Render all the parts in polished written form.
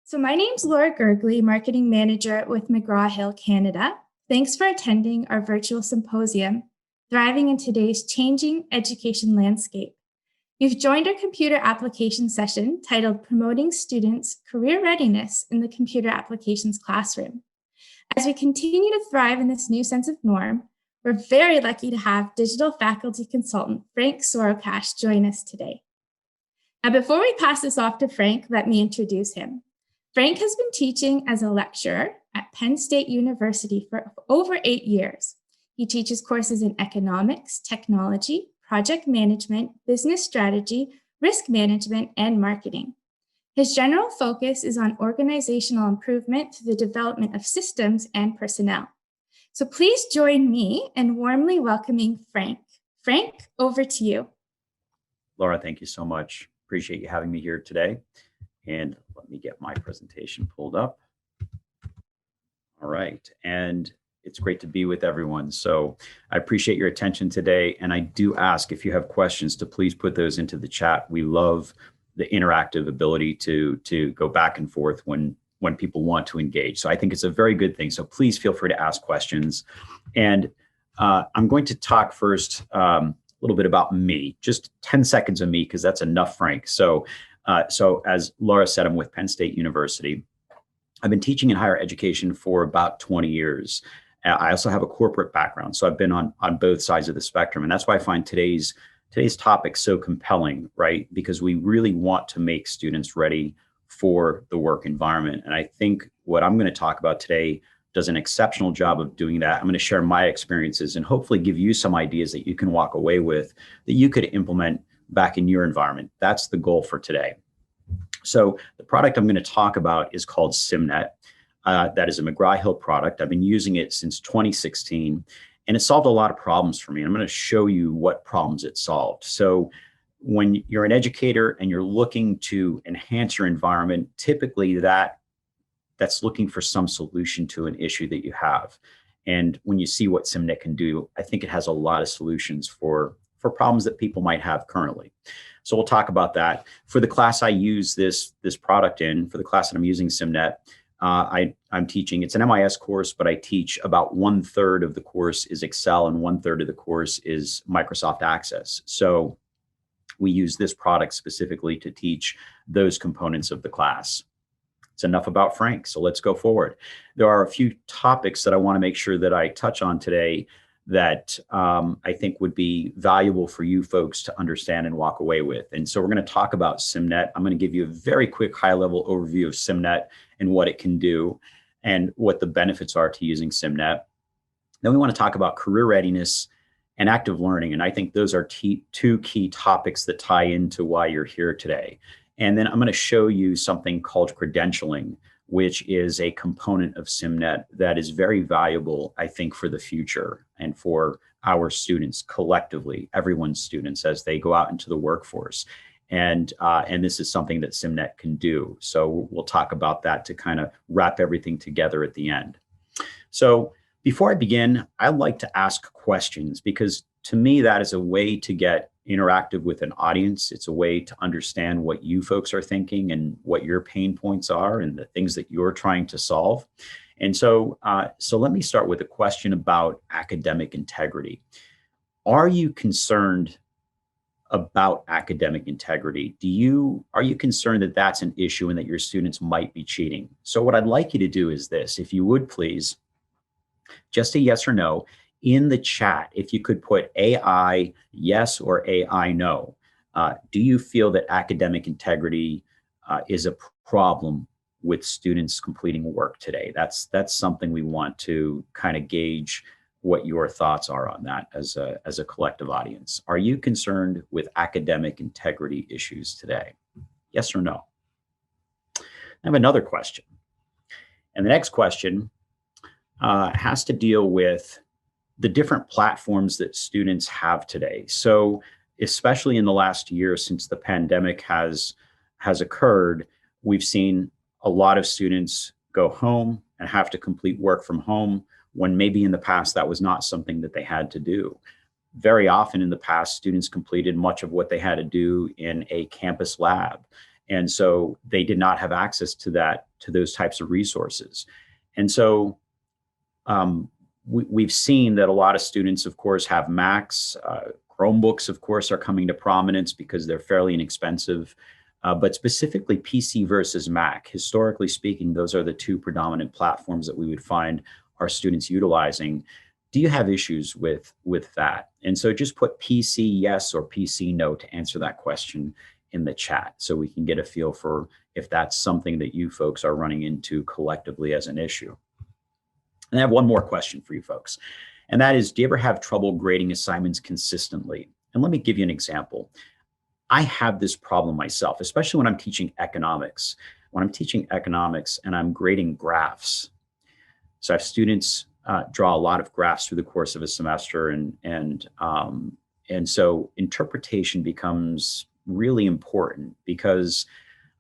So my name's Laura Gergley, Marketing Manager with McGraw-Hill Canada. Thanks for attending our virtual symposium, Thriving in Today's Changing Education Landscape. You've joined our computer application session titled Promoting Students' Career Readiness in the Computer Applications Classroom. As we continue to thrive in this new sense of norm, we're very lucky to have digital faculty consultant Frank Sorokach join us today. Now, before we pass this off to Frank, let me introduce him. Frank has been teaching as a lecturer at Penn State University for over 8 years. He teaches courses in economics, technology, project management, business strategy, risk management, and marketing. His general focus is on organizational improvement through the development of systems and personnel. So please join me in warmly welcoming Frank. Frank, over to you. Laura, thank you so much. Appreciate you having me here today. And let me get my presentation pulled up. All right, and it's great to be with everyone. So I appreciate your attention today. And I do ask if you have questions to please put those into the chat. We love the interactive ability to go back and forth when people want to engage. So I think it's a very good thing. So please feel free to ask questions. And I'm going to talk first a little bit about me, just 10 seconds of me, because that's enough, Frank. So as Laura said, I'm with Penn State University. I've been teaching in higher education for about 20 years. I also have a corporate background, so I've been on both sides of the spectrum. And that's why I find today's topic so compelling, right? Because we really want to make students ready for the work environment. And I think what I'm going to talk about today does an exceptional job of doing that. I'm going to share my experiences and hopefully give you some ideas that you can walk away with that you could implement back in your environment. That's the goal for today. So the product I'm going to talk about is called SIMnet. That is a McGraw-Hill product. I've been using it since 2016, and it solved a lot of problems for me. I'm going to show you what problems it solved. So when you're an educator and you're looking to enhance your environment, typically that's looking for some solution to an issue that you have. And when you see what SIMnet can do, I think it has a lot of solutions for problems that people might have currently. So we'll talk about that. For the class I use this product in, for the class that I'm using SIMnet, I'm teaching, it's an MIS course, but I teach about 1/3 of the course is Excel and 1/3 of the course is Microsoft Access. So we use this product specifically to teach those components of the class. It's enough about Frank, so let's go forward. There are a few topics that I want to make sure that I touch on today that I think would be valuable for you folks to understand and walk away with. And so we're going to talk about SIMnet. I'm going to give you a very quick high-level overview of SIMnet and what it can do and what the benefits are to using SIMnet. Then we want to talk about career readiness and active learning. And I think those are two key topics that tie into why you're here today. And then I'm going to show you something called credentialing, which is a component of SIMnet that is very valuable, I think, for the future and for our students collectively, everyone's students, as they go out into the workforce. And this is something that SIMnet can do. So we'll talk about that to kind of wrap everything together at the end. So before I begin, I like to ask questions because to me, that is a way to get interactive with an audience. It's a way to understand what you folks are thinking and what your pain points are and the things that you're trying to solve. And so let me start with a question about academic integrity. Are you concerned about academic integrity? Are you concerned that that's an issue and that your students might be cheating? So what I'd like you to do is this, if you would please, just a yes or no. In the chat, if you could put AI yes or AI no. Do you feel that academic integrity is a problem with students completing work today? That's something we want to kind of gauge what your thoughts are on that as a collective audience. Are you concerned with academic integrity issues today? Yes or no? I have another question. And the next question has to deal with the different platforms that students have today. So especially in the last year since the pandemic has occurred, we've seen a lot of students go home and have to complete work from home when maybe in the past that was not something that they had to do. Very often in the past, students completed much of what they had to do in a campus lab. And so they did not have access to those types of resources. And so we've seen that a lot of students, of course, have Macs. Chromebooks, of course, are coming to prominence because they're fairly inexpensive. But specifically PC versus Mac, historically speaking, those are the two predominant platforms that we would find our students utilizing. Do you have issues with that? And so just put PC yes or PC no to answer that question in the chat so we can get a feel for if that's something that you folks are running into collectively as an issue. And I have one more question for you folks, and that is, do you ever have trouble grading assignments consistently? And let me give you an example. I have this problem myself, especially when I'm teaching economics. When I'm teaching economics and I'm grading graphs, so I have students draw a lot of graphs through the course of a semester, and so interpretation becomes really important, because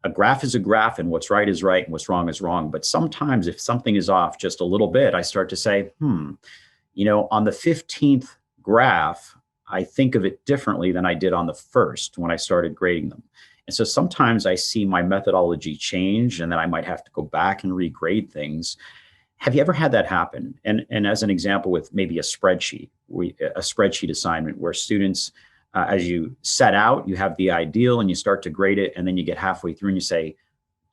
a graph is a graph and what's right is right and what's wrong is wrong. But sometimes if something is off just a little bit, I start to say, on the 15th graph, I think of it differently than I did on the first when I started grading them. And so sometimes I see my methodology change, and then I might have to go back and regrade things. Have you ever had that happen? And as an example, with maybe a spreadsheet assignment where students, as you set out, you have the ideal and you start to grade it, and then you get halfway through and you say,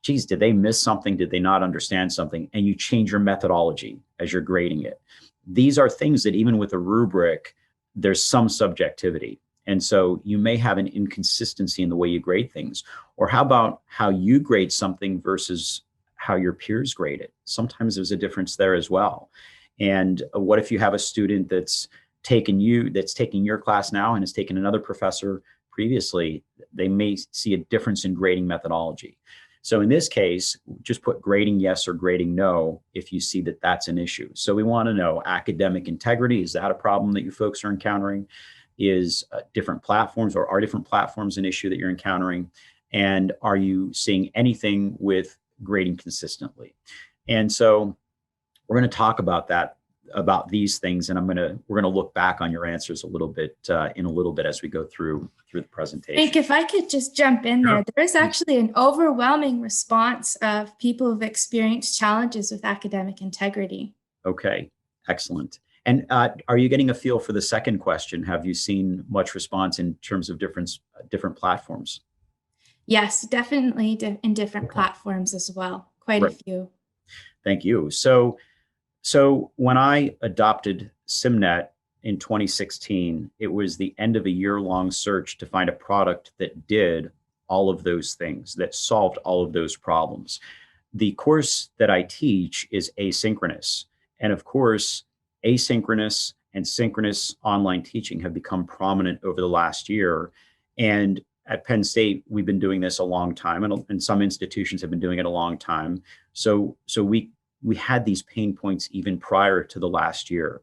geez, did they miss something? Did they not understand something? And you change your methodology as you're grading it. These are things that even with a rubric, there's some subjectivity. And so you may have an inconsistency in the way you grade things. Or how about how you grade something versus how your peers grade it? Sometimes there's a difference there as well. And what if you have a student that's taking your class now and has taken another professor previously? They may see a difference in grading methodology. So in this case, just put grading yes or grading no if you see that that's an issue. So we want to know academic integrity. Is that a problem that you folks are encountering? Is different platforms, or are different platforms, an issue that you're encountering? And are you seeing anything with grading consistently? And so we're going to talk about these things, and we're going to look back on your answers a little bit as we go through the presentation. Hank, if I could just jump in there, there is actually an overwhelming response of people who've experienced challenges with academic integrity. Okay, excellent. And are you getting a feel for the second question? Have you seen much response in terms of different platforms? Yes, definitely in different platforms as well. Quite a few. Thank you. So when I adopted SIMnet in 2016, it was the end of a year-long search to find a product that did all of those things, that solved all of those problems. The course that I teach is asynchronous. And of course, asynchronous and synchronous online teaching have become prominent over the last year. And at Penn State, we've been doing this a long time, and some institutions have been doing it a long time. So we had these pain points even prior to the last year.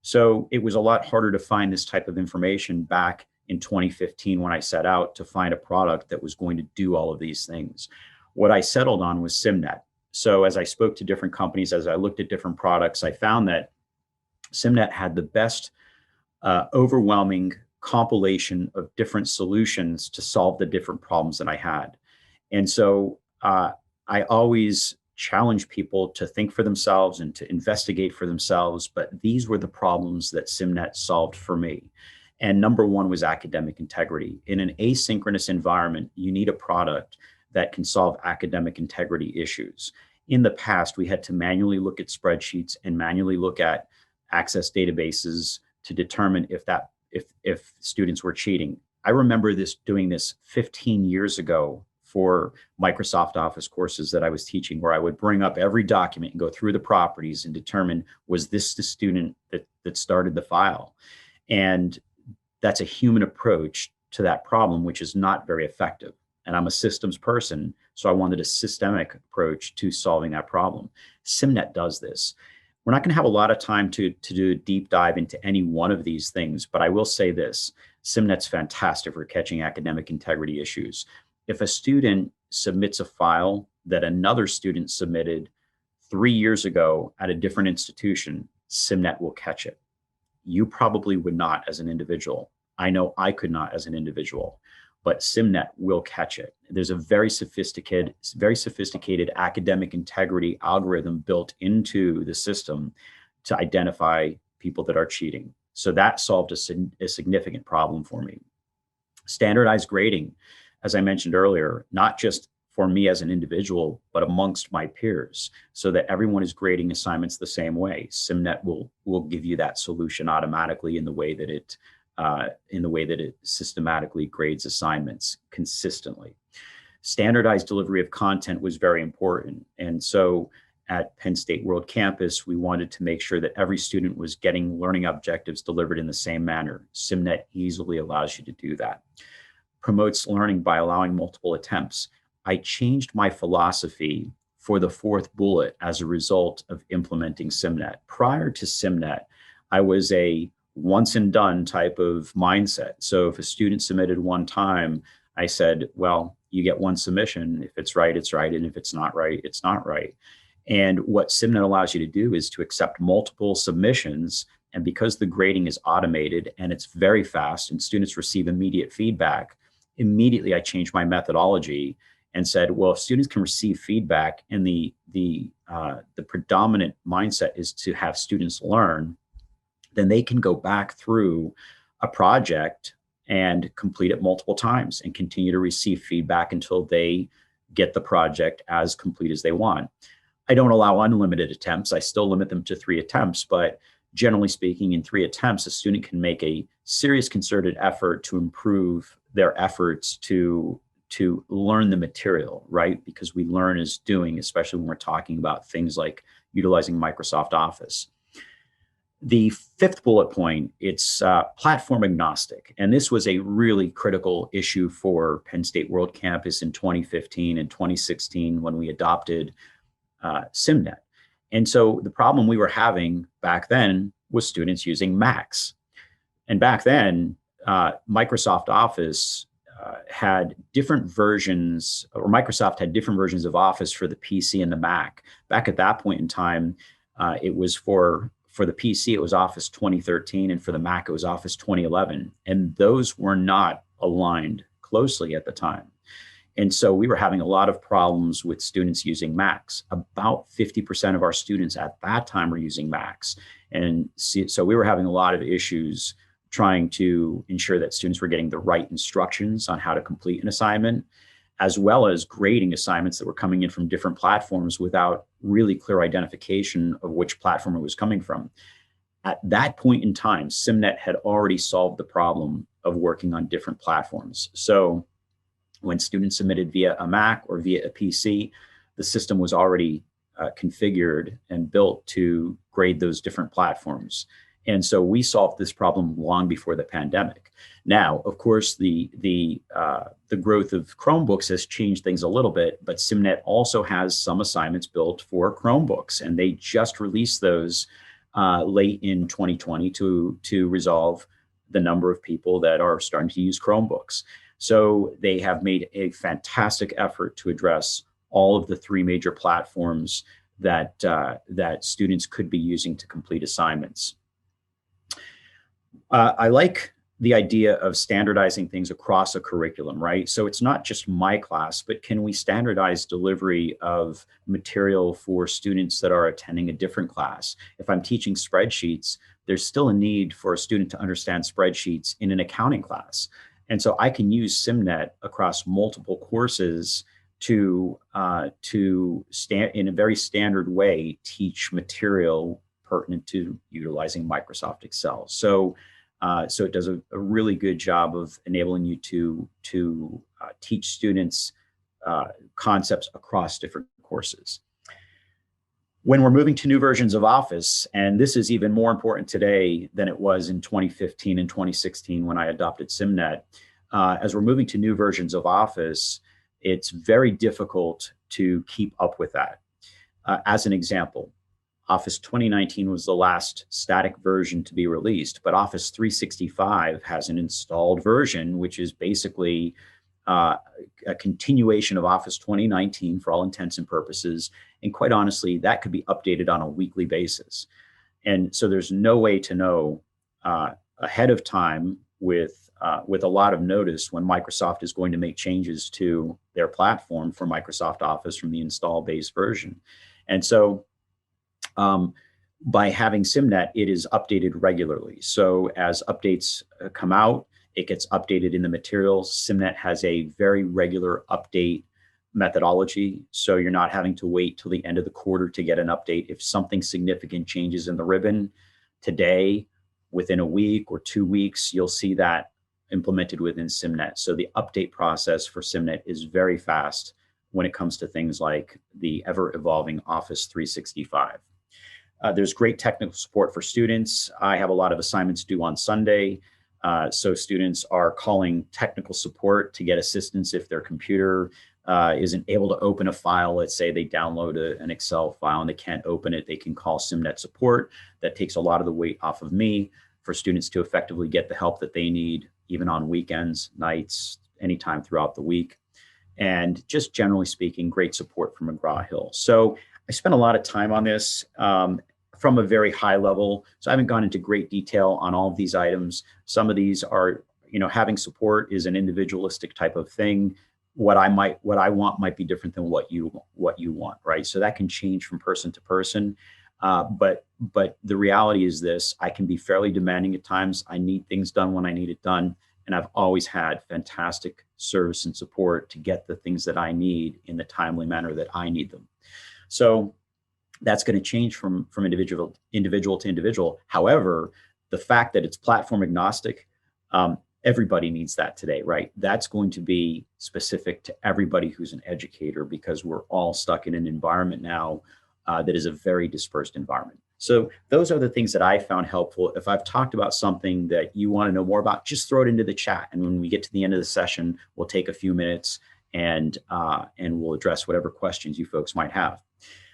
So it was a lot harder to find this type of information back in 2015 when I set out to find a product that was going to do all of these things. What I settled on was SIMnet. So as I spoke to different companies, as I looked at different products, I found that SIMnet had the best overwhelming compilation of different solutions to solve the different problems that I had. And so I always challenge people to think for themselves and to investigate for themselves, but these were the problems that SIMnet solved for me. And number one was academic integrity. In an asynchronous environment, you need a product that can solve academic integrity issues. In the past, we had to manually look at spreadsheets and manually look at access databases to determine if students were cheating. I remember doing this 15 years ago for Microsoft Office courses that I was teaching, where I would bring up every document and go through the properties and determine, was this the student that started the file? And that's a human approach to that problem, which is not very effective. And I'm a systems person, so I wanted a systemic approach to solving that problem. SIMnet does this. We're not going to have a lot of time to do a deep dive into any one of these things, but I will say this: SIMnet's fantastic for catching academic integrity issues. If a student submits a file that another student submitted 3 years ago at a different institution, SIMnet will catch it. You probably would not as an individual. I know I could not as an individual. but SIMnet will catch it. There's a very sophisticated academic integrity algorithm built into the system to identify people that are cheating. So that solved a significant problem for me. Standardized grading, as I mentioned earlier, not just for me as an individual, but amongst my peers, so that everyone is grading assignments the same way. SIMnet will give you that solution automatically in the way that it systematically grades assignments consistently. Standardized delivery of content was very important, and so at Penn State World Campus, we wanted to make sure that every student was getting learning objectives delivered in the same manner. SIMnet easily allows you to do that. Promotes learning by allowing multiple attempts. I changed my philosophy for the fourth bullet as a result of implementing SIMnet. Prior to SIMnet, I was a once and done type of mindset. So if a student submitted one time, I said, well, you get one submission. If it's right, it's right. And if it's not right, it's not right. And what SIMnet allows you to do is to accept multiple submissions. And because the grading is automated and it's very fast and students receive immediate feedback, immediately I changed my methodology and said, well, if students can receive feedback and the predominant mindset is to have students learn, then they can go back through a project and complete it multiple times and continue to receive feedback until they get the project as complete as they want. I don't allow unlimited attempts. I still limit them to 3 attempts, but generally speaking, in 3 attempts, a student can make a serious concerted effort to improve their efforts to learn the material, right? Because we learn as doing, especially when we're talking about things like utilizing Microsoft Office. The 5th bullet point, it's platform agnostic. And this was a really critical issue for Penn State World Campus in 2015 and 2016 when we adopted SIMnet. And so the problem we were having back then was students using Macs. And back then, Microsoft Office had different versions, or Microsoft had different versions of Office for the PC and the Mac. Back at that point in time, it was for the PC, it was Office 2013, and for the Mac, it was Office 2011. And those were not aligned closely at the time. And so we were having a lot of problems with students using Macs. About 50% of our students at that time were using Macs. And so we were having a lot of issues trying to ensure that students were getting the right instructions on how to complete an assignment, as well as grading assignments that were coming in from different platforms without really clear identification of which platform it was coming from. At that point in time, SIMnet had already solved the problem of working on different platforms. So when students submitted via a Mac or via a PC, the system was already configured and built to grade those different platforms. And so we solved this problem long before the pandemic. Now, of course, the growth of Chromebooks has changed things a little bit, but SIMnet also has some assignments built for Chromebooks, and they just released those late in 2020 to resolve the number of people that are starting to use Chromebooks. So they have made a fantastic effort to address all of the 3 major platforms that students could be using to complete assignments. I like the idea of standardizing things across a curriculum, right? So it's not just my class, but can we standardize delivery of material for students that are attending a different class? If I'm teaching spreadsheets, there's still a need for a student to understand spreadsheets in an accounting class. And so I can use SIMnet across multiple courses to in a very standard way, teach material pertinent to utilizing Microsoft Excel. So it does a really good job of enabling you to teach students concepts across different courses. When we're moving to new versions of Office, and this is even more important today than it was in 2015 and 2016 when I adopted SIMnet, as we're moving to new versions of Office, it's very difficult to keep up with that. As an example, Office 2019 was the last static version to be released, but Office 365 has an installed version, which is basically a continuation of Office 2019 for all intents and purposes. And quite honestly, that could be updated on a weekly basis. And so there's no way to know ahead of time with with a lot of notice when Microsoft is going to make changes to their platform for Microsoft Office from the install base version. And so by having SIMnet, it is updated regularly. So as updates come out, it gets updated in the materials. SIMnet has a very regular update methodology. So you're not having to wait till the end of the quarter to get an update. If something significant changes in the ribbon today, within a week or 2 weeks, you'll see that implemented within SIMnet. So the update process for SIMnet is very fast when it comes to things like the ever evolving Office 365. There's great technical support for students. I have a lot of assignments due on Sunday. So students are calling technical support to get assistance if their computer isn't able to open a file. Let's say they download an Excel file and they can't open it. They can call SIMnet support. That takes a lot of the weight off of me for students to effectively get the help that they need, even on weekends, nights, anytime throughout the week. And just generally speaking, great support from McGraw-Hill. So I spent a lot of time on this from a very high level. So I haven't gone into great detail on all of these items. Some of these are, having support is an individualistic type of thing. What I want might be different than what you want, right? So that can change from person to person. But the reality is this: I can be fairly demanding at times. I need things done when I need it done, and I've always had fantastic service and support to get the things that I need in the timely manner that I need them. So that's going to change from individual to individual. However, the fact that it's platform agnostic, everybody needs that today, right? That's going to be specific to everybody who's an educator, because we're all stuck in an environment now that is a very dispersed environment. So those are the things that I found helpful. If I've talked about something that you want to know more about, just throw it into the chat. And when we get to the end of the session, we'll take a few minutes and we'll address whatever questions you folks might have.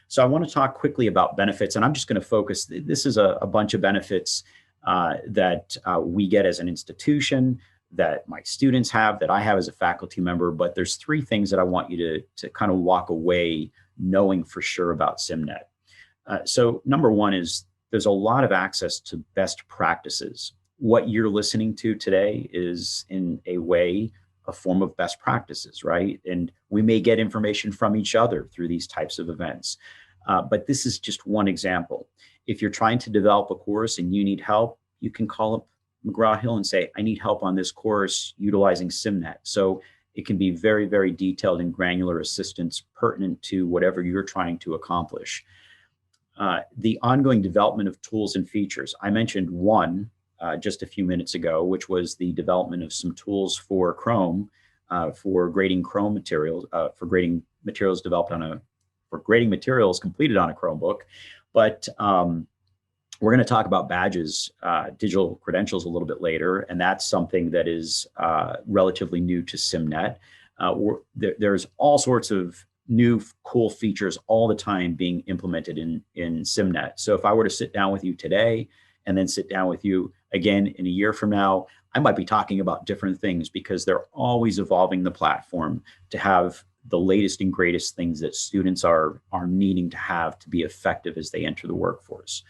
So I want to talk quickly about benefits, and I'm just going to focus. This is a bunch of benefits that we get as an institution, that my students have, that I have as a faculty member. But there's 3 things that I want you to kind of walk away knowing for sure about SIMnet. So number 1 is there's a lot of access to best practices. What you're listening to today is, in a way, a form of best practices, right? And we may get information from each other through these types of events. But this is just one example. If you're trying to develop a course and you need help, you can call up McGraw-Hill and say, I need help on this course utilizing SIMnet. So it can be very, very detailed and granular assistance pertinent to whatever you're trying to accomplish. The ongoing development of tools and features. I mentioned one just a few minutes ago, which was the development of some tools for Chrome, for grading Chrome materials, for grading materials for grading materials completed on a Chromebook. But we're going to talk about badges, digital credentials, a little bit later, and that's something that is relatively new to SIMnet. There's all sorts of new cool features all the time being implemented in SIMnet. So if I were to sit down with you today and then sit down with you again in a year from now, I might be talking about different things, because they're always evolving the platform to have the latest and greatest things that students are needing to have to be effective as they enter the workforce.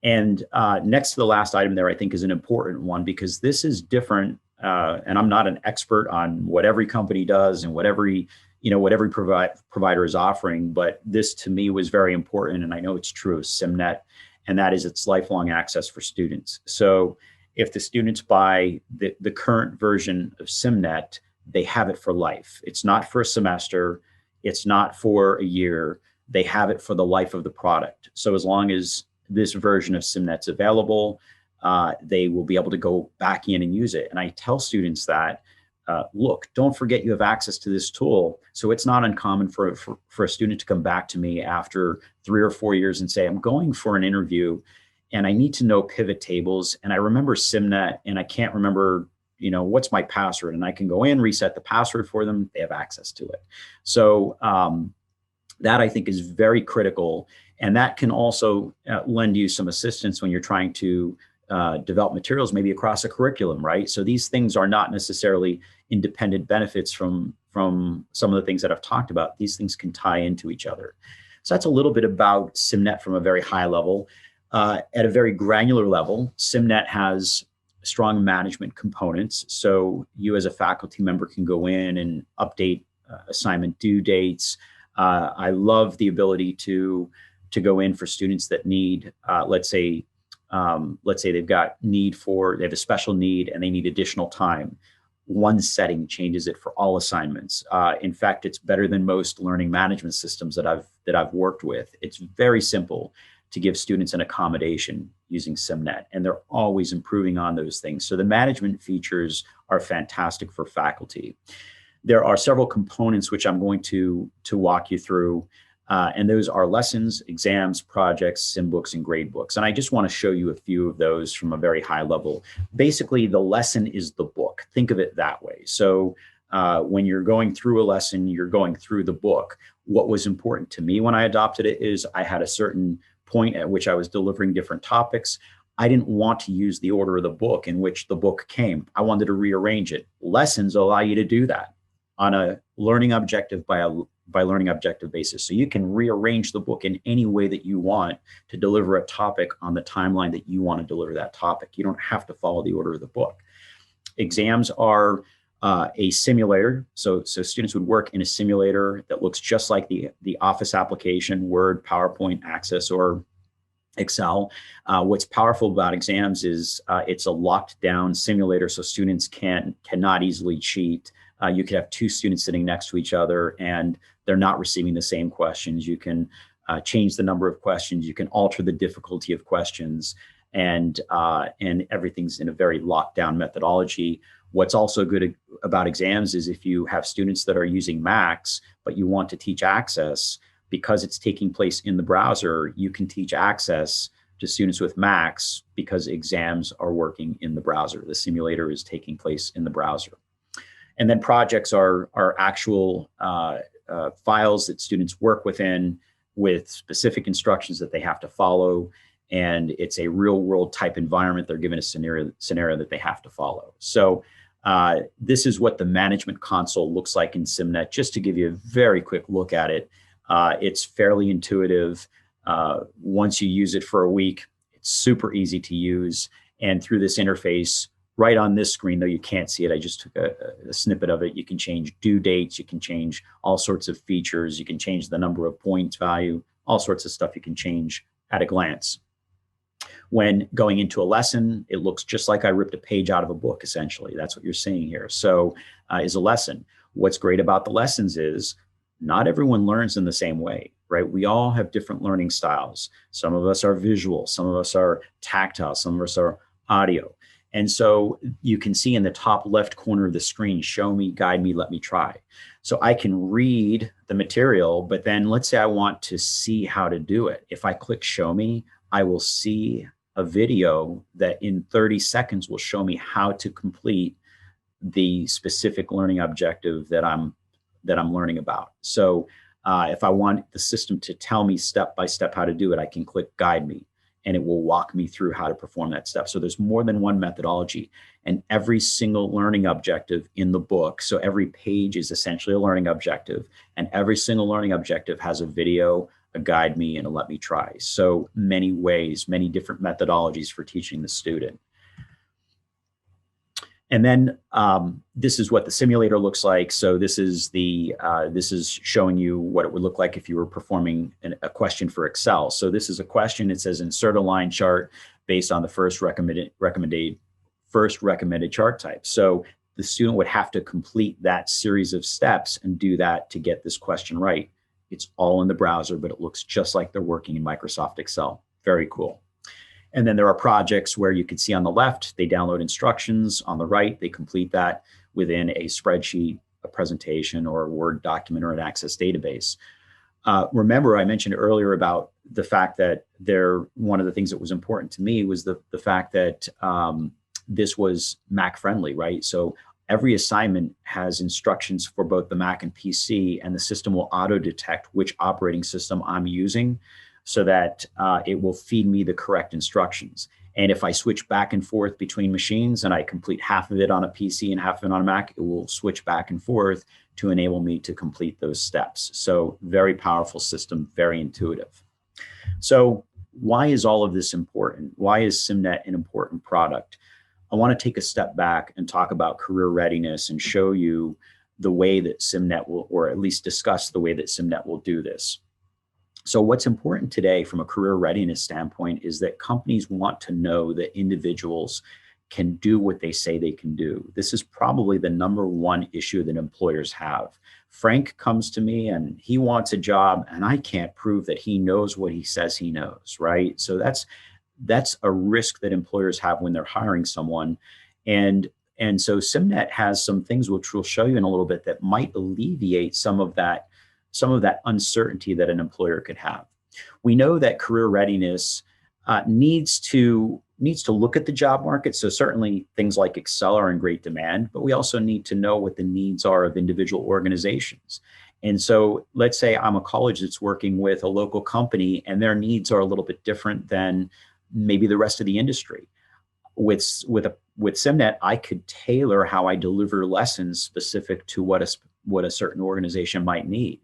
And next to the last item there, I think, is an important one, because this is different. And I'm not an expert on what every company does and what every provider is offering, but this to me was very important, and I know it's true of SIMnet, and that is its lifelong access for students. So if the students buy the current version of SIMnet, they have it for life. It's not for a semester, it's not for a year, they have it for the life of the product. So as long as this version of SIMnet's available, they will be able to go back in and use it. And I tell students that, look, don't forget you have access to this tool. So it's not uncommon for a student to come back to me after 3 or 4 years and say, I'm going for an interview and I need to know pivot tables. And I remember SIMnet and I can't remember, what's my password? And I can go in, reset the password for them. They have access to it. So that, I think, is very critical. And that can also lend you some assistance when you're trying to develop materials, maybe across a curriculum, right? So these things are not necessarily independent benefits from some of the things that I've talked about. These things can tie into each other. So that's a little bit about SIMnet from a very high level. At a very granular level, SIMnet has strong management components. So you as a faculty member can go in and update assignment due dates. I love the ability to go in for students that need, let's say they've got they have a special need and they need additional time. One setting changes it for all assignments. In fact, it's better than most learning management systems that I've worked with. It's very simple to give students an accommodation using SIMnet, and they're always improving on those things. So the management features are fantastic for faculty. There are several components which I'm going to walk you through, and those are lessons, exams, projects, sim books, and grade books. And I just want to show you a few of those from a very high level. Basically, the lesson is the book. Think of it that way. So when you're going through a lesson, you're going through the book. What was important to me when I adopted it is I had a certain point at which I was delivering different topics. I didn't want to use the order of the book in which the book came. I wanted to rearrange it. Lessons allow you to do that on a learning objective by learning objective basis. So you can rearrange the book in any way that you want to deliver a topic on the timeline that you want to deliver that topic. You don't have to follow the order of the book. Exams are a simulator. So students would work in a simulator that looks just like the Office application, Word, PowerPoint, Access, or Excel. What's powerful about exams is it's a locked down simulator, so students cannot easily cheat. You could have two students sitting next to each other and they're not receiving the same questions. You can change the number of questions. You can alter the difficulty of questions, and everything's in a very locked down methodology. What's also good about exams is if you have students that are using Macs, but you want to teach Access, because it's taking place in the browser, you can teach Access to students with Macs because exams are working in the browser. The simulator is taking place in the browser. And then projects are actual files that students work within with specific instructions that they have to follow. And it's a real world type environment. They're given a scenario that they have to follow. So this is what the management console looks like in SIMnet. Just to give you a very quick look at it, it's fairly intuitive. Once you use it for a week, it's super easy to use. And through this interface, right on this screen, though you can't see it, I just took a snippet of it. You can change due dates. You can change all sorts of features. You can change the number of points value, all sorts of stuff you can change at a glance. When going into a lesson, it looks just like I ripped a page out of a book, essentially. That's what you're seeing here. So is a lesson. What's great about the lessons is not everyone learns in the same way, right? We all have different learning styles. Some of us are visual. Some of us are tactile. Some of us are audio. And so you can see in the top left corner of the screen, show me, guide me, let me try. So I can read the material, but then let's say I want to see how to do it. If I click show me, I will see a video that in 30 seconds will show me how to complete the specific learning objective that I'm learning about. So if I want the system to tell me step by step how to do it, I can click guide me, and it will walk me through how to perform that step. So there's more than one methodology, and every single learning objective in the book. So every page is essentially a learning objective, and every single learning objective has a video, a guide me, and a let me try. So many ways, many different methodologies for teaching the student. And then this is what the simulator looks like. So this is showing you what it would look like if you were performing a question for Excel. So this is a question. It says insert a line chart based on the first recommended chart type. So the student would have to complete that series of steps and do that to get this question right. It's all in the browser, but it looks just like they're working in Microsoft Excel. Very cool. And then there are projects where you can see on the left, they download instructions. On the right, they complete that within a spreadsheet, a presentation, or a Word document, or an Access database. Remember, I mentioned earlier about the fact that one of the things that was important to me was the fact that this was Mac friendly, right? So every assignment has instructions for both the Mac and PC, and the system will auto detect which operating system I'm using, so that it will feed me the correct instructions. And if I switch back and forth between machines and I complete half of it on a PC and half of it on a Mac, it will switch back and forth to enable me to complete those steps. So very powerful system, very intuitive. So why is all of this important? Why is SIMnet an important product? I want to take a step back and talk about career readiness and show you the way that SIMnet will, or at least discuss the way that SIMnet will do this. So what's important today from a career readiness standpoint is that companies want to know that individuals can do what they say they can do. This is probably the number one issue that employers have. Frank comes to me and he wants a job and I can't prove that he knows what he says he knows, right? So that's a risk that employers have when they're hiring someone. And so SIMnet has some things which we'll show you in a little bit that might alleviate some of that uncertainty that an employer could have. We know that career readiness needs to look at the job market. So certainly things like Excel are in great demand, but we also need to know what the needs are of individual organizations. And so let's say I'm a college that's working with a local company and their needs are a little bit different than maybe the rest of the industry. With SIMnet, I could tailor how I deliver lessons specific to what a certain organization might need.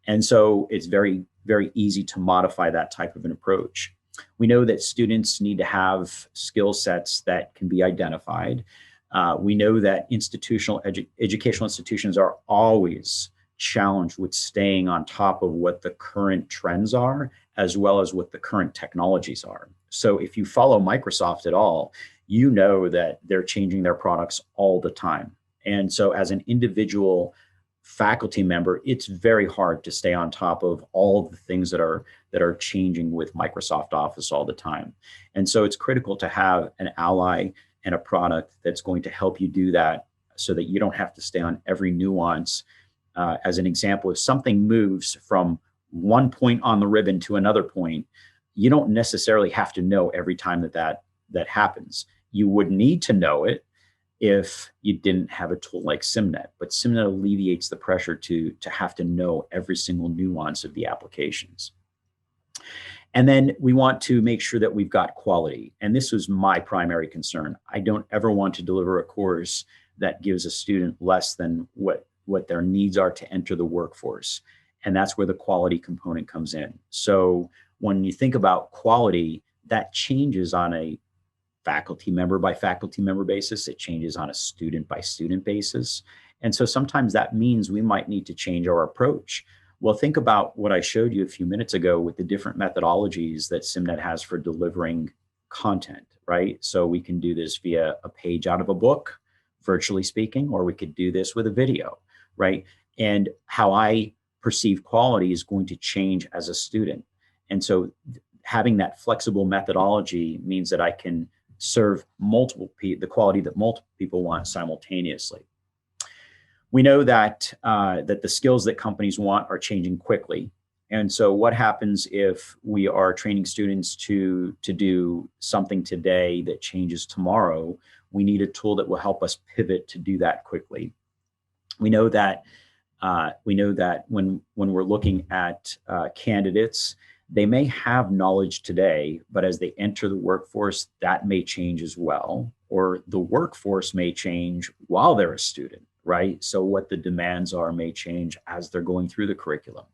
And so it's very, very easy to modify that type of an approach. We know that students need to have skill sets that can be identified. We know that educational institutions are always challenged with staying on top of what the current trends are, as well as what the current technologies are. So if you follow Microsoft at all, you know that they're changing their products all the time. And so as an individual faculty member, it's very hard to stay on top of all of the things that are changing with Microsoft Office all the time. And so it's critical to have an ally and a product that's going to help you do that so that you don't have to stay on every nuance. As an example, if something moves from one point on the ribbon to another point, you don't necessarily have to know every time that happens. You would need to know it if you didn't have a tool like SIMnet, but SIMnet alleviates the pressure to have to know every single nuance of the applications. And then we want to make sure that we've got quality. And this was my primary concern. I don't ever want to deliver a course that gives a student less than what their needs are to enter the workforce. And that's where the quality component comes in. So when you think about quality, that changes on a faculty member by faculty member basis. It changes on a student by student basis. And so sometimes that means we might need to change our approach. Well, think about what I showed you a few minutes ago with the different methodologies that SIMnet has for delivering content, right? So we can do this via a page out of a book, virtually speaking, or we could do this with a video, right? And how I perceive quality is going to change as a student. And so having that flexible methodology means that I can serve the quality that multiple people want simultaneously. We know that that the skills that companies want are changing quickly. And so what happens if we are training students to do something today that changes tomorrow? We need a tool that will help us pivot to do that quickly. We know that when we're looking at candidates, they may have knowledge today, but as they enter the workforce, that may change as well, or the workforce may change while they're a student, right? So what the demands are may change as they're going through the curriculum.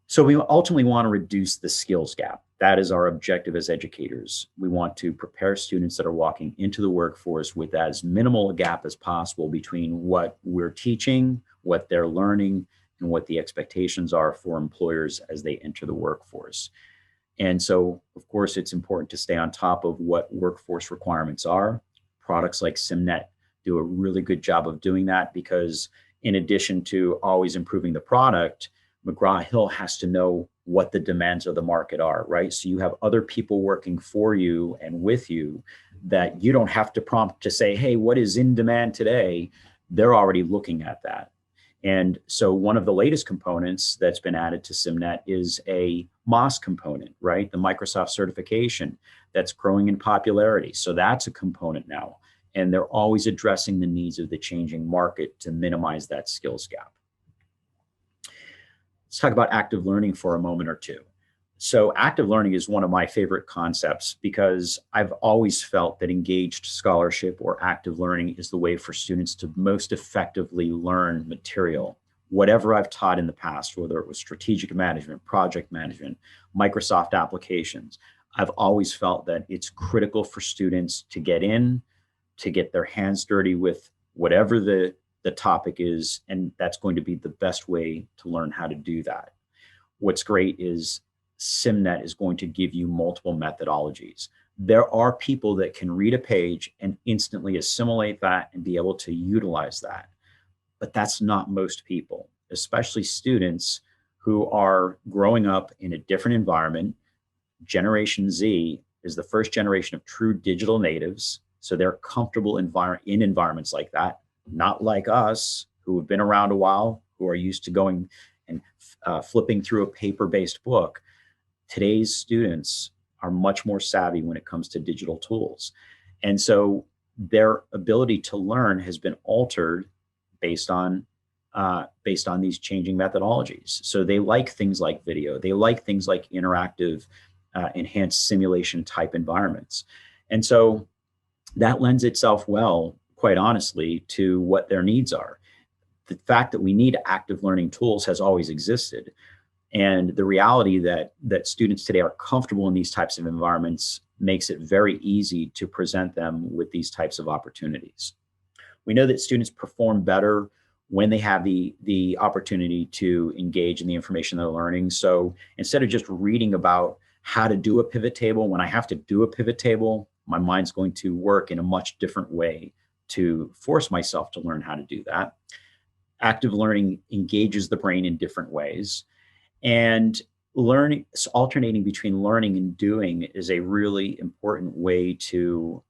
So we ultimately want to reduce the skills gap. That is our objective as educators. We want to prepare students that are walking into the workforce with as minimal a gap as possible between what we're teaching, what they're learning, and what the expectations are for employers as they enter the workforce. And so, of course, it's important to stay on top of what workforce requirements are. Products like SIMnet do a really good job of doing that because in addition to always improving the product, McGraw-Hill has to know what the demands of the market are, right? So you have other people working for you and with you that you don't have to prompt to say, hey, what is in demand today? They're already looking at that. And so one of the latest components that's been added to SIMnet is a MOS component, right? The Microsoft certification that's growing in popularity. So that's a component now. And they're always addressing the needs of the changing market to minimize that skills gap. Let's talk about active learning for a moment or two. So active learning is one of my favorite concepts because I've always felt that engaged scholarship or active learning is the way for students to most effectively learn material. Whatever I've taught in the past, whether it was strategic management, project management, Microsoft applications, I've always felt that it's critical for students to get in, to get their hands dirty with whatever the topic is, and that's going to be the best way to learn how to do that. What's great is SIMnet is going to give you multiple methodologies. There are people that can read a page and instantly assimilate that and be able to utilize that. But that's not most people, especially students who are growing up in a different environment. Generation Z is the first generation of true digital natives. So they're comfortable in environments like that, not like us who have been around a while, who are used to going and flipping through a paper-based book. Today's students are much more savvy when it comes to digital tools. And so their ability to learn has been altered based on these changing methodologies. So they like things like video. They like things like interactive, enhanced simulation type environments. And so that lends itself well, quite honestly, to what their needs are. The fact that we need active learning tools has always existed. And the reality that students today are comfortable in these types of environments makes it very easy to present them with these types of opportunities. We know that students perform better when they have the opportunity to engage in the information they're learning. So instead of just reading about how to do a pivot table, when I have to do a pivot table, my mind's going to work in a much different way to force myself to learn how to do that. Active learning engages the brain in different ways. And learning, alternating between learning and doing is a really important way to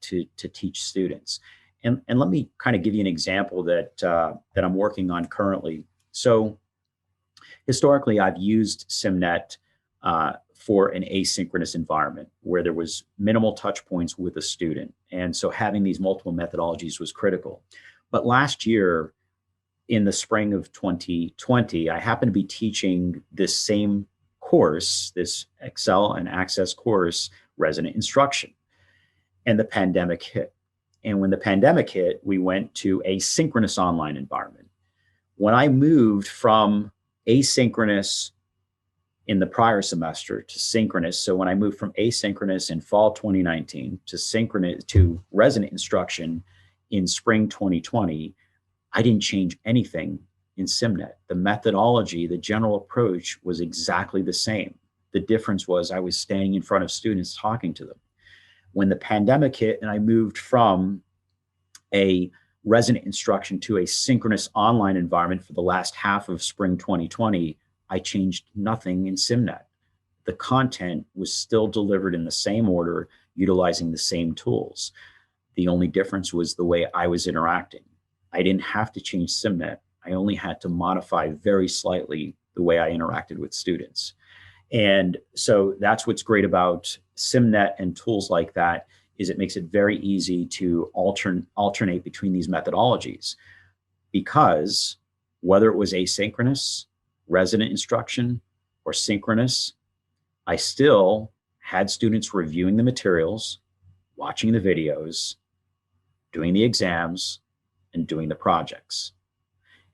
teach students. And let me kind of give you an example that I'm working on currently. So historically, I've used SIMnet for an asynchronous environment where there was minimal touch points with a student. And so having these multiple methodologies was critical. But last year, in the spring of 2020, I happened to be teaching this same course, this Excel and Access course, Resident Instruction. And the pandemic hit. And when the pandemic hit, we went to a synchronous online environment. When I moved from asynchronous in the prior semester to synchronous, so when I moved from asynchronous in fall 2019 to synchronous to Resident Instruction in spring 2020, I didn't change anything in SIMnet. The methodology, the general approach was exactly the same. The difference was I was standing in front of students talking to them. When the pandemic hit and I moved from a Resident Instruction to a synchronous online environment for the last half of spring 2020, I changed nothing in SIMnet. The content was still delivered in the same order, utilizing the same tools. The only difference was the way I was interacting. I didn't have to change SIMnet. I only had to modify very slightly the way I interacted with students. And so that's what's great about SIMnet and tools like that, is it makes it very easy to alternate between these methodologies, because whether it was asynchronous, Resident Instruction, or synchronous, I still had students reviewing the materials, watching the videos, doing the exams, and doing the projects.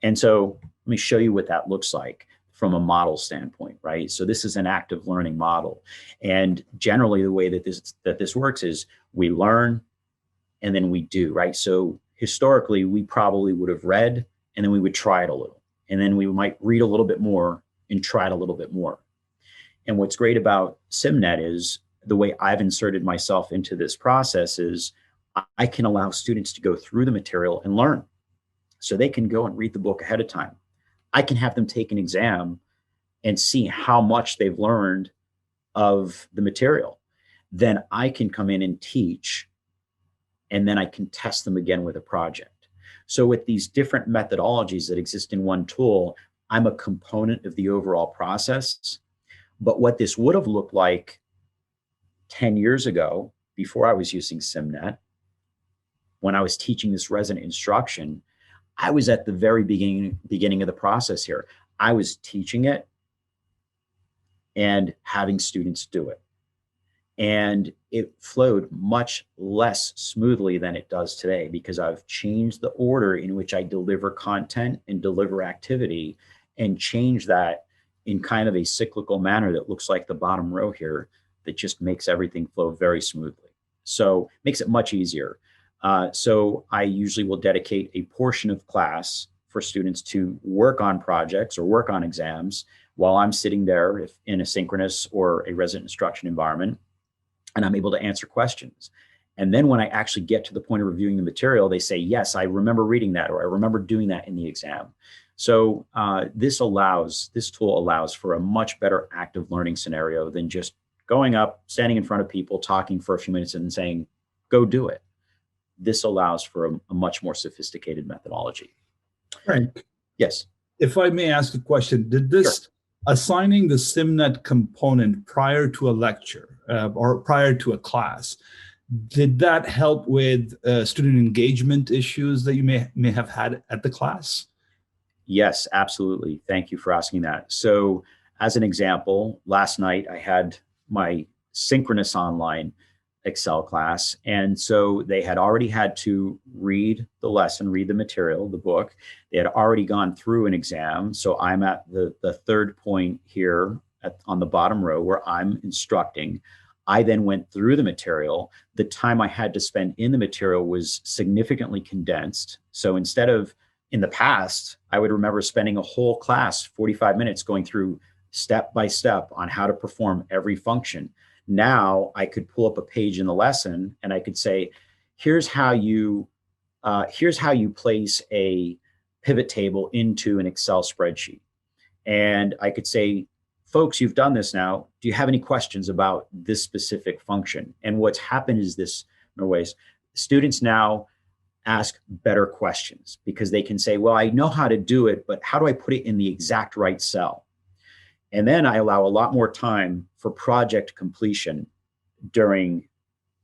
And so let me show you what that looks like from a model standpoint, right? So this is an active learning model. And generally the way that this works is we learn and then we do, right? So historically, we probably would have read and then we would try it a little. And then we might read a little bit more and try it a little bit more. And what's great about SIMnet is the way I've inserted myself into this process is I can allow students to go through the material and learn. So they can go and read the book ahead of time. I can have them take an exam and see how much they've learned of the material. Then I can come in and teach, and then I can test them again with a project. So with these different methodologies that exist in one tool, I'm a component of the overall process. But what this would have looked like 10 years ago, before I was using SIMnet, when I was teaching this Resident Instruction, I was at the very beginning of the process here. I was teaching it and having students do it. And it flowed much less smoothly than it does today, because I've changed the order in which I deliver content and deliver activity, and change that in kind of a cyclical manner that looks like the bottom row here that just makes everything flow very smoothly. So makes it much easier. So I usually will dedicate a portion of class for students to work on projects or work on exams while I'm sitting there if in a synchronous or a resident instruction environment, and I'm able to answer questions. And then when I actually get to the point of reviewing the material, they say, yes, I remember reading that, or I remember doing that in the exam. So this tool allows for a much better active learning scenario than just going up, standing in front of people, talking for a few minutes and saying, go do it. This allows for a much more sophisticated methodology. Frank, yes. If I may ask a question, did this assigning the SIMnet component prior to a lecture or prior to a class, did that help with student engagement issues that you may have had at the class? Yes, absolutely. Thank you for asking that. So as an example, last night I had my synchronous online Excel class. And so they had already had to read the lesson, read the material, the book. They had already gone through an exam. So I'm at the third point here on the bottom row where I'm instructing. I then went through the material. The time I had to spend in the material was significantly condensed. So instead of in the past, I would remember spending a whole class, 45 minutes, going through step by step on how to perform every function. Now I could pull up a page in the lesson and I could say, here's how you place a pivot table into an Excel spreadsheet. And I could say, folks, you've done this now. Do you have any questions about this specific function? And what's happened is this, in ways, students now ask better questions because they can say, well, I know how to do it, but how do I put it in the exact right cell? And then I allow a lot more time for project completion during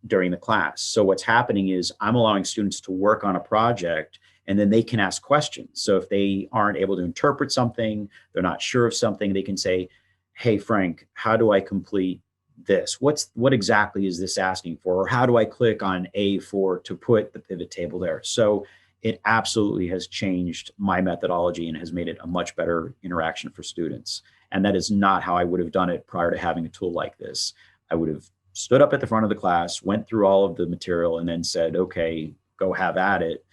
the class. So what's happening is I'm allowing students to work on a project and then they can ask questions. So if they aren't able to interpret something, they're not sure of something, they can say, hey, Frank, how do I complete this? What exactly is this asking for? Or how do I click on A4 to put the pivot table there? So it absolutely has changed my methodology and has made it a much better interaction for students. And that is not how I would have done it prior to having a tool like this. I would have stood up at the front of the class, went through all of the material, and then said, okay, go have at it.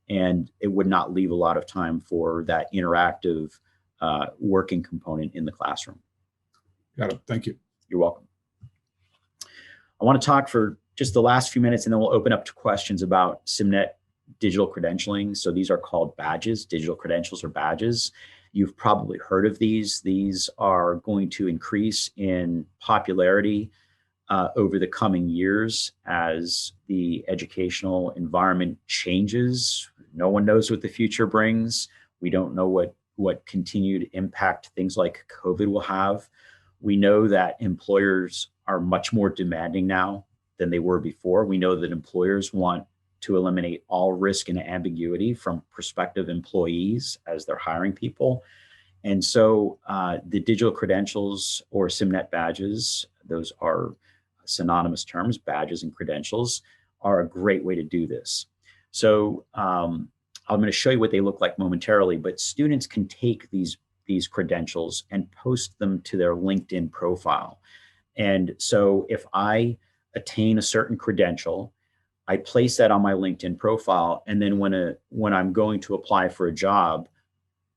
And it would not leave a lot of time for that interactive working component in the classroom. Got it. Thank you. You're welcome. I want to talk for just the last few minutes, and then we'll open up to questions about SIMnet digital credentialing. So these are called badges, digital credentials or badges. You've probably heard of these. These are going to increase in popularity over the coming years as the educational environment changes. No one knows what the future brings. We don't know what continued impact things like COVID will have. We know that employers are much more demanding now than they were before. We know that employers want to eliminate all risk and ambiguity from prospective employees as they're hiring people. And so the digital credentials or SIMnet badges, those are synonymous terms, badges and credentials, are a great way to do this. So I'm going to show you what they look like momentarily, but students can take these credentials and post them to their LinkedIn profile. And so if I attain a certain credential, I place that on my LinkedIn profile. And then when I'm going to apply for a job,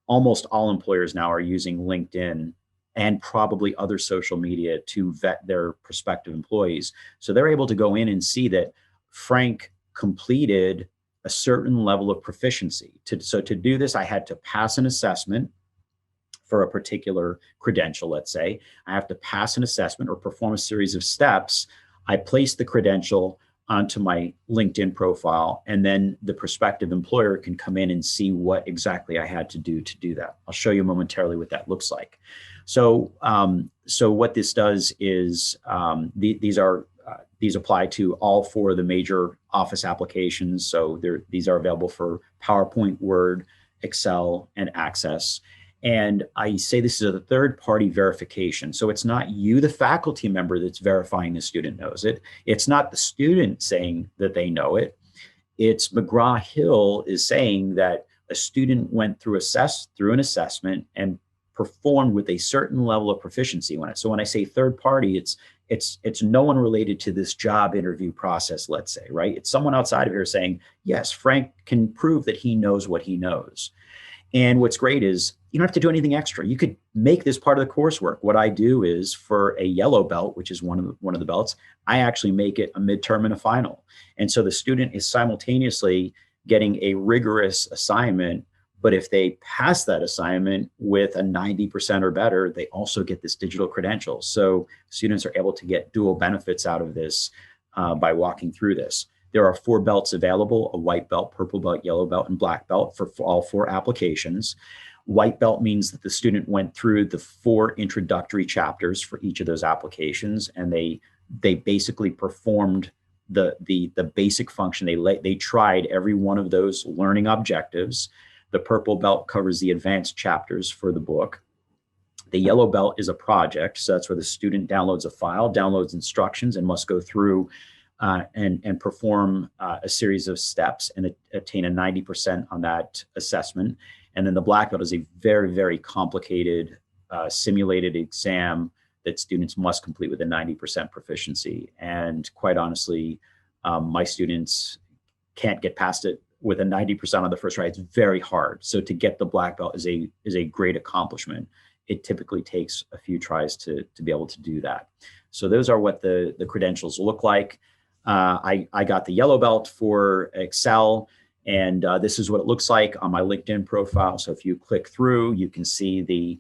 almost all employers now are using LinkedIn and probably other social media to vet their prospective employees. So they're able to go in and see that Frank completed a certain level of proficiency. So to do this, I had to pass an assessment for a particular credential, let's say. I have to pass an assessment or perform a series of steps. I place the credential onto my LinkedIn profile, and then the prospective employer can come in and see what exactly I had to do that. I'll show you momentarily what that looks like. So what this does is these apply to all four of the major Office applications. So these are available for PowerPoint, Word, Excel, and Access. And I say this is a third-party verification. So it's not you, the faculty member, that's verifying the student knows it. It's not the student saying that they know it. It's McGraw-Hill is saying that a student went through an assessment and performed with a certain level of proficiency on it. So when I say third party, It's no one related to this job interview process, let's say, right? It's someone outside of here saying, yes, Frank can prove that he knows what he knows. And what's great is you don't have to do anything extra. You could make this part of the coursework. What I do is for a yellow belt, which is one of the belts, I actually make it a midterm and a final. And so the student is simultaneously getting a rigorous assignment, but if they pass that assignment with a 90% or better, they also get this digital credential. So students are able to get dual benefits out of this by walking through this. There are 4 belts available: a white belt, purple belt, yellow belt, and black belt for all 4 applications. White belt means that the student went through the 4 introductory chapters for each of those applications, and they basically performed the basic function. They tried every one of those learning objectives. The purple belt covers the advanced chapters for the book. The yellow belt is a project, so that's where the student downloads a file, downloads instructions, and must go through and perform a series of steps and attain a 90% on that assessment. And then the black belt is a very, very complicated simulated exam that students must complete with a 90% proficiency. And quite honestly, my students can't get past it with a 90% on the first try. It's very hard. So to get the black belt is a great accomplishment. It typically takes a few tries to be able to do that. So those are what the credentials look like. I got the yellow belt for Excel, and this is what it looks like on my LinkedIn profile. So if you click through, you can see the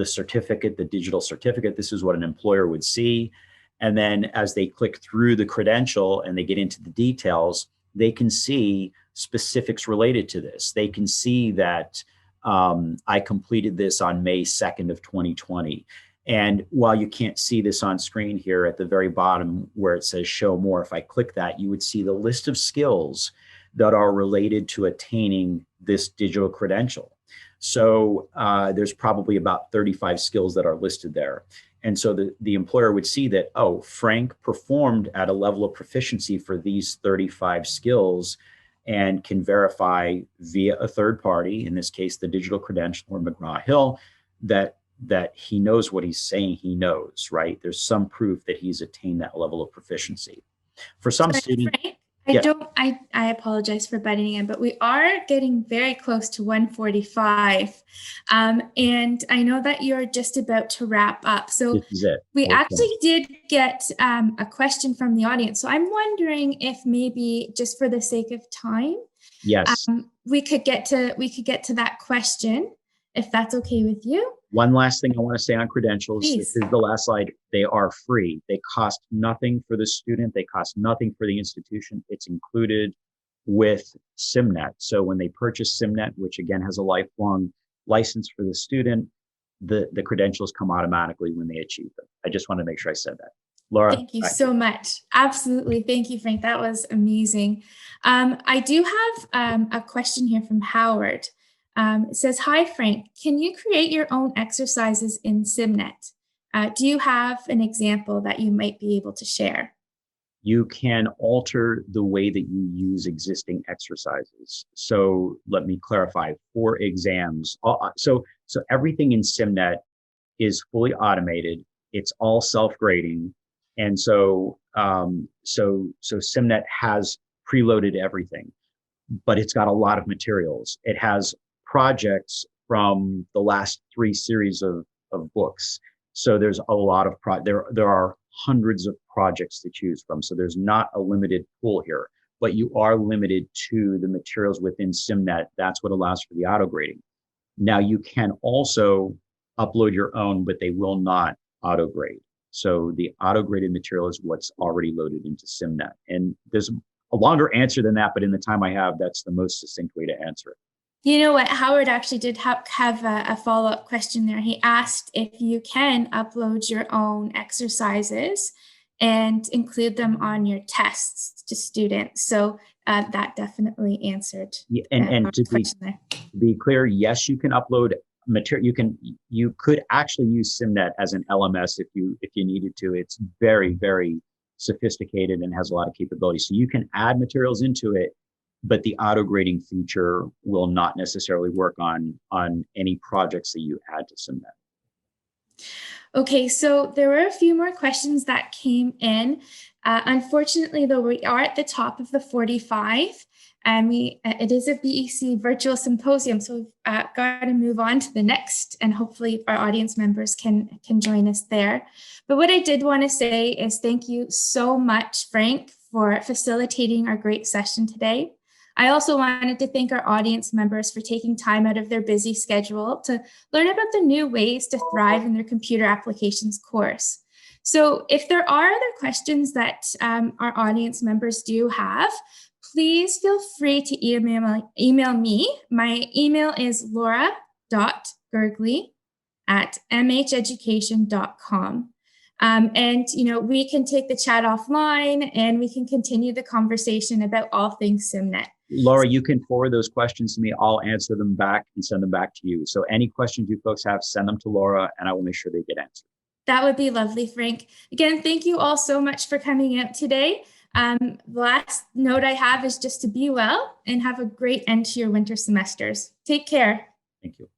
certificate, the digital certificate. This is what an employer would see. And then as they click through the credential and they get into the details, they can see specifics related to this. They can see that I completed this on May 2nd of 2020. And while you can't see this on screen here at the very bottom where it says show more, if I click that, you would see the list of skills that are related to attaining this digital credential. So there's probably about 35 skills that are listed there. And so the employer would see that, oh, Frank performed at a level of proficiency for these 35 skills and can verify via a third party, in this case, the digital credential or McGraw-Hill, that he knows what he's saying he knows, right? There's some proof that he's attained that level of proficiency. For some students, I apologize for butting in, but we are getting very close to 1:45. And I know that you're just about to wrap up. So this is it. We actually did get a question from the audience. So I'm wondering if maybe just for the sake of time, yes, we could get to that question, if that's okay with you. One last thing I want to say on credentials. Please. This is the last slide. They are free. They cost nothing for the student. They cost nothing for the institution. It's included with SIMnet. So when they purchase SIMnet, which again has a lifelong license for the student, the credentials come automatically when they achieve them. I just want to make sure I said that. Laura. Thank you so much. Absolutely. Thank you, Frank. That was amazing. I do have a question here from Howard. It says, hi, Frank, can you create your own exercises in SIMnet? Do you have an example that you might be able to share? You can alter the way that you use existing exercises. So let me clarify. For exams, so everything in SIMnet is fully automated. It's all self-grading. And so SIMnet has preloaded everything, but it's got a lot of materials. It has projects from the last 3 series of books. So there's a lot of there are hundreds of projects to choose from. So there's not a limited pool here, but you are limited to the materials within SIMnet. That's what allows for the auto grading. Now you can also upload your own, but they will not auto grade. So the auto graded material is what's already loaded into SIMnet. And there's a longer answer than that, but in the time I have, that's the most succinct way to answer it. You know what? Howard actually did have a follow-up question there. He asked if you can upload your own exercises and include them on your tests to students. So that definitely answered. Yeah, and to be clear, yes, you can upload material. You could actually use SIMnet as an LMS if you needed to. It's very, very sophisticated and has a lot of capabilities. So you can add materials into it, but the auto grading feature will not necessarily work on any projects that you add to SIMnet. Okay, so there were a few more questions that came in. Unfortunately, though, we are at the top of the 45, and it is a BEC virtual symposium, so we've got to move on to the next, and hopefully our audience members can join us there. But what I did want to say is thank you so much, Frank, for facilitating our great session today. I also wanted to thank our audience members for taking time out of their busy schedule to learn about the new ways to thrive in their computer applications course. So if there are other questions that our audience members do have, please feel free to email me. My email is laura.gergley@mheducation.com. And, we can take the chat offline and we can continue the conversation about all things SIMnet. Laura, you can forward those questions to me. I'll answer them back and send them back to you. So any questions you folks have, send them to Laura and I will make sure they get answered. That would be lovely, Frank. Again, thank you all so much for coming out today. The last note I have is just to be well and have a great end to your winter semesters. Take care. Thank you.